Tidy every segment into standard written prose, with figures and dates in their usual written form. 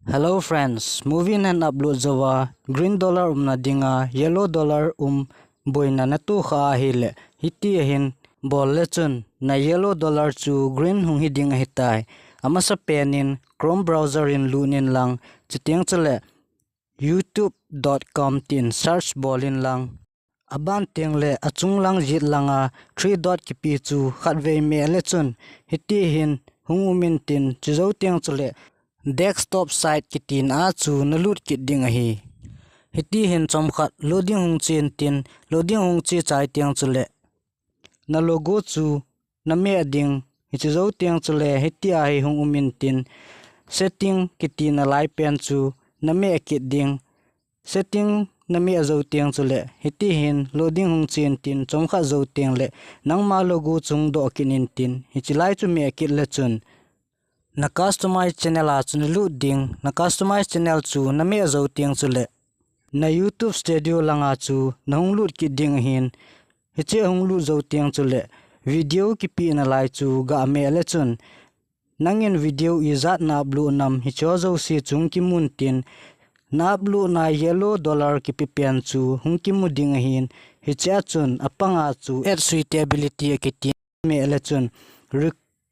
Hello friends, moving and upload zawa green dollar na dinga yellow dollar boina na tu kha hile hiti hin bol lechun na yellow dollar chu green hung hi dinga hitai amasa penin Chrome browser in lunin lang chitiang chale youtube.com tin search bolin lang aban tengle achung lang jit langa 3 dot ki pi chu khatve me lechun hiti hin hungumin tin chizo tiang chale desktop site kitin a chu nalut kit ding a hi hiti hin chom khat loading hung chen tin loading hung chi chai tiang chule na logo chu na me ading hi chu zo tiang chule hiti a hi hung umin tin setting kitin a lai pen chu na me kit ding setting na me zo tiang chule hiti hin loading hung chen tin chom kha zo tiang le nangma logo chung do kinin tin hi chilai chu me kit le chun na customize channel a chun lu ding na customize channel chu na me zo tiang chule na YouTube studio langa chu na hung lut ki ding hin hiche hung lu zo tiang chule video ki pi na lai chu ga me le chun nangin video izat na blue nam hi cho zo si chung ki mun tin na blue na yellow dollar ki pi pen chu hung ki mu ding hin hiche chun apanga chu at suitability ki ti me le chun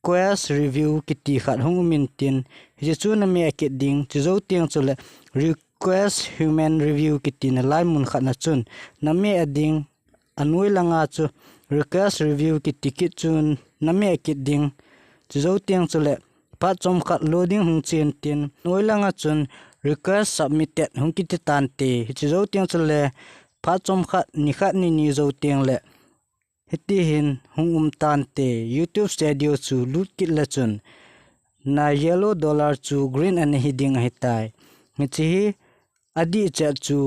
request review kiti khat hung min tin hi chu na me ke ding chu zo tiang chule request human review kiti na lai mun khat na chun na me ading anui langa chu request review kiti ki chun na me ke ding chu zo tiang chule pa chom khat loading hung chen tin noi langa chun request submitted hung kiti tan te hi zo tiang chule pa chom khat ni zo tiang le hiti hin hung tan te YouTube studio chu lut kit la chun na yellow dollar chu green an hiding hitai michi adi cha chu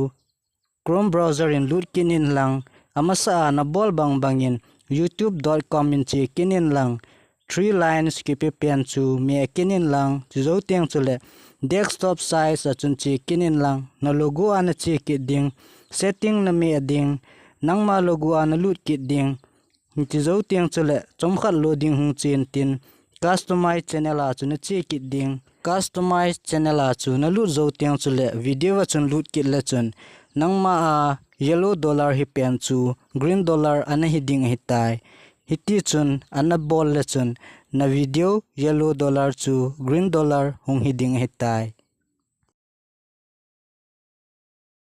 Chrome browser in lut kinin lang amasa na bol bangin youtube.com in chi kinin lang 3 lines ki pe pen chu me kinin lang chu zo tiang chule desktop size a chun chi kinin lang na logo an chi ki ding setting na me ding nangma logo an lut ki ding ti zo tiang chule chomkhat loading hung chen tin customize channel a chun chi ki ding customize channel a chu na lu zo tiang chule video chun lut ki le chun nangma a yellow dollar hi pen chu green dollar an hi ding hitai hiti chun an bol le chun na video yellow dollar chu green dollar hung hi ding hitai